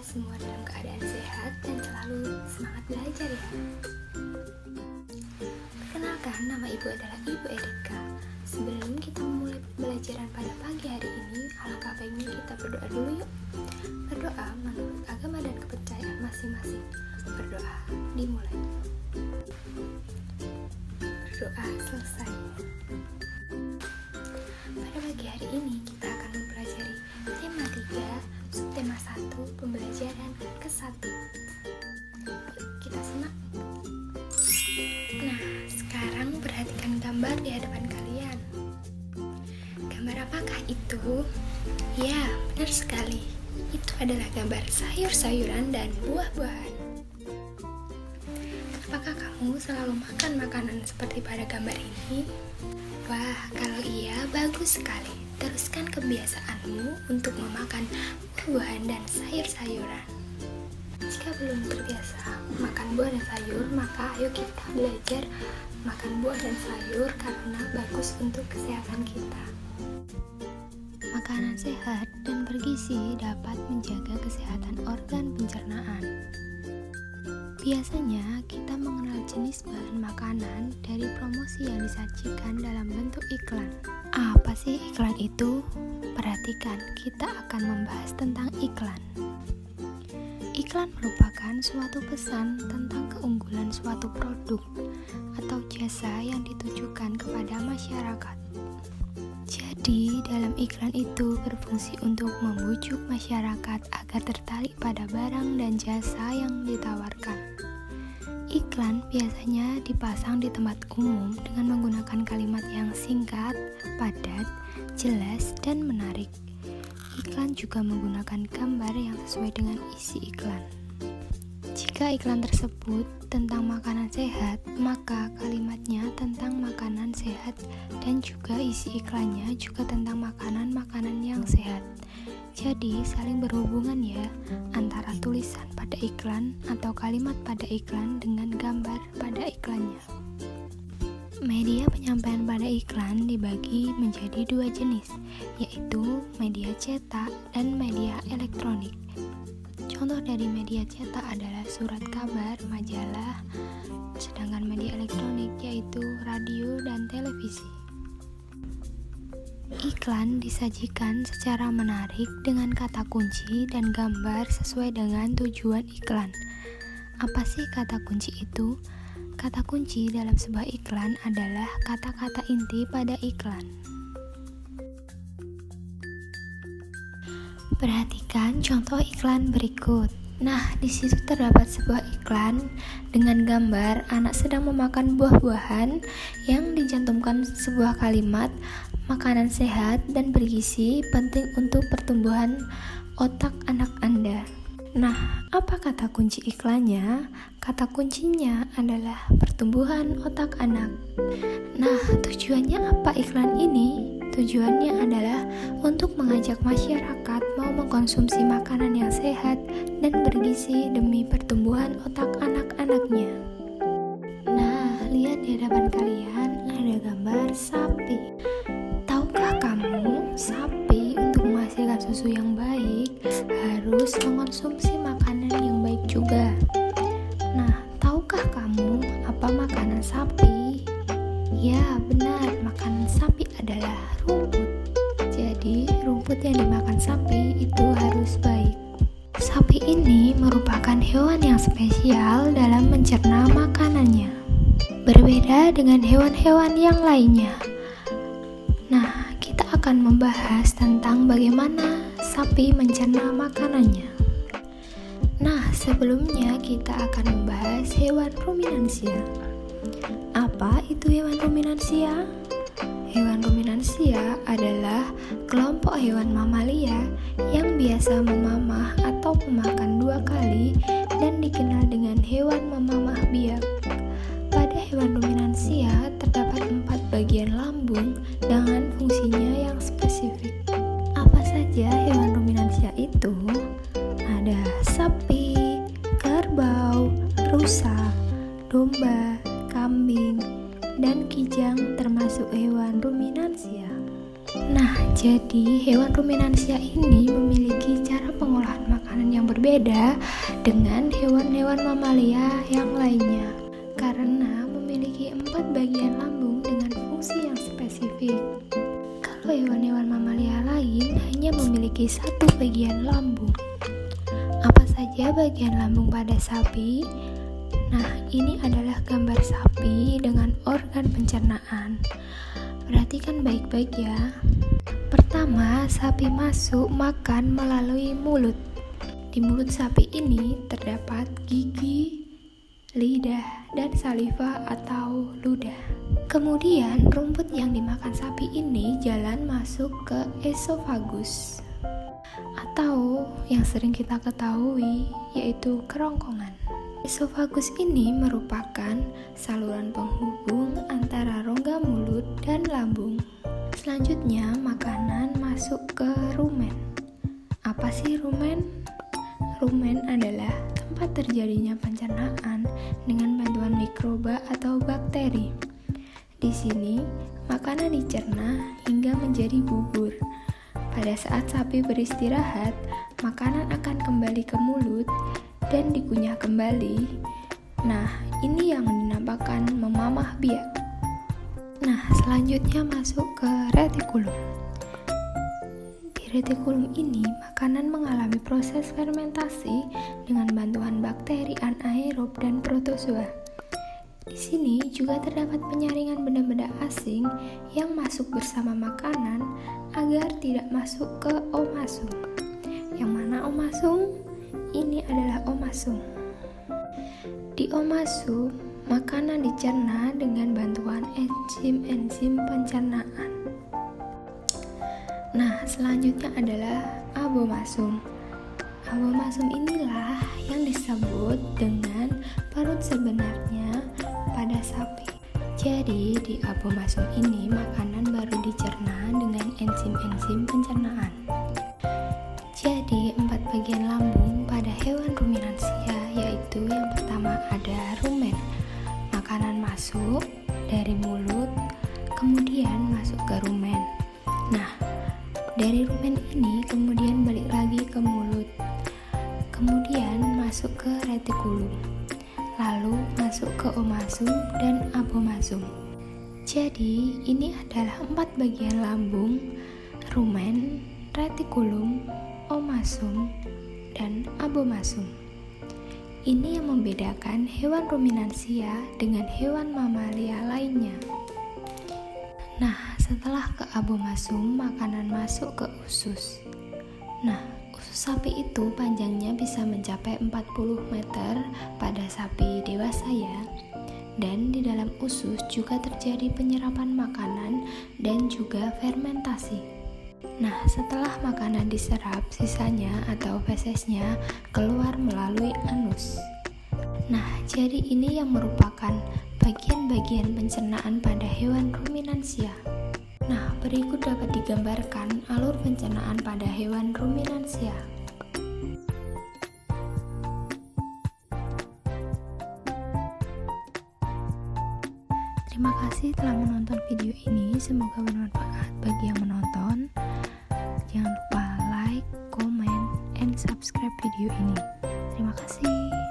semua dalam keadaan sehat dan selalu semangat belajar ya. Perkenalkan, nama Ibu adalah Ibu Erika. Sebelum kita memulai pembelajaran pada pagi hari ini, alangkah baiknya kita berdoa dulu yuk. Berdoa menurut agama dan kepercayaan masing-masing. Berdoa dimulai. Berdoa selesai. Pada pagi hari ini kita akan mempelajari tema 3, subtema 1, pembelajaran ke-1. Yuk kita simak. Nah, sekarang perhatikan gambar di hadapan kalian. Gambar apakah itu? Ya, benar sekali. Itu adalah gambar sayur-sayuran dan buah-buahan. Apakah kamu selalu makan makanan seperti pada gambar ini? Wah, kalau iya, bagus sekali. Teruskan kebiasaanmu untuk memakan buah-buahan dan sayur-sayuran. Jika belum terbiasa makan buah dan sayur, maka ayo kita belajar makan buah dan sayur karena bagus untuk kesehatan kita. Makanan sehat dan bergizi dapat menjaga kesehatan organ pencernaan. Biasanya kita mengenal jenis bahan makanan dari promosi yang disajikan dalam bentuk iklan. Apa sih iklan itu? Perhatikan, kita akan membahas tentang iklan. Iklan merupakan suatu pesan tentang keunggulan suatu produk atau jasa yang ditujukan kepada masyarakat. Jadi, dalam iklan itu berfungsi untuk membujuk masyarakat agar tertarik pada barang dan jasa yang ditawarkan. Iklan biasanya dipasang di tempat umum dengan menggunakan kalimat yang singkat, padat, jelas, dan menarik. Iklan juga menggunakan gambar yang sesuai dengan isi iklan. Jika iklan tersebut tentang makanan sehat, maka kalimatnya tentang makanan sehat dan juga isi iklannya juga tentang makanan-makanan yang sehat. Jadi saling berhubungan ya antara tulisan pada iklan atau kalimat pada iklan dengan gambar pada iklannya. Media penyampaian pada iklan dibagi menjadi 2 jenis, yaitu media cetak dan media elektronik. Contoh dari media cetak adalah surat kabar, majalah, sedangkan media elektronik yaitu radio dan televisi. Iklan disajikan secara menarik dengan kata kunci dan gambar sesuai dengan tujuan iklan. Apa sih kata kunci itu? Kata kunci dalam sebuah iklan adalah kata-kata inti pada iklan. Perhatikan contoh iklan berikut. Nah, di situ terdapat sebuah iklan dengan gambar anak sedang memakan buah-buahan yang dicantumkan sebuah kalimat, makanan sehat dan bergizi penting untuk pertumbuhan otak anak Anda. Nah, apa kata kunci iklannya? Kata kuncinya adalah pertumbuhan otak anak. Nah, tujuannya apa iklan ini? Tujuannya adalah untuk mengajak masyarakat mau mengkonsumsi makanan yang sehat dan bergizi demi pertumbuhan otak anak-anaknya. Nah, lihat di hadapan kalian ada gambar sapi. Tahukah kamu, sapi untuk menghasilkan susu yang baik harus mengkonsumsi makanan yang baik juga. Nah, tahukah kamu apa makanan sapi? Ya, benar, makanan sapi adalah rumput. Jadi, rumput yang dimakan sapi itu harus baik. Sapi ini merupakan hewan yang spesial dalam mencerna makanannya. Berbeda dengan hewan-hewan yang lainnya. Nah, kita akan membahas tentang bagaimana sapi mencerna makanannya. Nah, sebelumnya kita akan membahas hewan ruminansia. Apa itu hewan ruminansia? Hewan ruminansia adalah kelompok hewan mamalia yang biasa memamah atau memakan 2 kali dan dikenal dengan hewan memamah biak. Pada hewan ruminansia terdapat 4 bagian lambung dengan fungsinya yang spesifik. Apa saja hewan ruminansia itu? Ada sapi, kerbau, rusa, domba, kambing, dan kijang termasuk hewan ruminansia. Nah, jadi hewan ruminansia ini memiliki cara pengolahan makanan yang berbeda dengan hewan-hewan mamalia yang lainnya karena memiliki 4 bagian lambung dengan fungsi yang spesifik. Kalau hewan-hewan mamalia lain hanya memiliki 1 bagian lambung. Apa saja bagian lambung pada sapi? Nah, ini adalah gambar sapi dengan organ pencernaan. Perhatikan baik-baik ya. Pertama, sapi masuk makan melalui mulut. Di mulut sapi ini terdapat gigi, lidah, dan saliva atau ludah. Kemudian, rumput yang dimakan sapi ini jalan masuk ke esofagus atau yang sering kita ketahui yaitu kerongkongan. Esofagus ini merupakan saluran penghubung antara rongga mulut dan lambung. Selanjutnya, makanan masuk ke rumen. Apa sih rumen? Rumen adalah tempat terjadinya pencernaan dengan bantuan mikroba atau bakteri. Di sini, makanan dicerna hingga menjadi bubur. Pada saat sapi beristirahat, makanan akan kembali ke mulut dan dikunyah kembali. Nah, ini yang dinamakan memamah biak. Nah, selanjutnya masuk ke retikulum. Di retikulum ini, makanan mengalami proses fermentasi dengan bantuan bakteri anaerob dan protozoa. Di sini juga terdapat penyaringan benda-benda asing yang masuk bersama makanan agar tidak masuk ke omasum. Yang mana omasum? Ini adalah omasum. Di omasum, makanan dicerna dengan bantuan enzim-enzim pencernaan. Nah, selanjutnya adalah abomasum. Abomasum inilah yang disebut dengan perut sebenarnya pada sapi. Jadi, di abomasum ini makanan baru dicerna dengan enzim-enzim pencernaan. Jadi, 4 bagian lambung pada hewan ruminansia yaitu yang pertama ada rumen. Makanan masuk dari mulut, kemudian masuk ke rumen. Nah, dari rumen ini kemudian balik lagi ke mulut, kemudian masuk ke retikulum, lalu masuk ke omasum dan abomasum. Jadi, ini adalah 4 bagian lambung, rumen, retikulum, omasum, dan abomasum. Ini yang membedakan hewan ruminansia dengan hewan mamalia lainnya. Nah, setelah ke abomasum, makanan masuk ke usus. Nah, usus sapi itu panjangnya bisa mencapai 40 meter pada sapi dewasa ya. Dan di dalam usus juga terjadi penyerapan makanan dan juga fermentasi. Nah, setelah makanan diserap, sisanya atau fesesnya keluar melalui anus. Nah, jadi ini yang merupakan bagian-bagian pencernaan pada hewan ruminansia. Nah, berikut dapat digambarkan alur pencernaan pada hewan ruminansia. Terima kasih telah menonton video ini, semoga bermanfaat bagi yang menonton. Jangan lupa like, comment, and subscribe video ini. Terima kasih.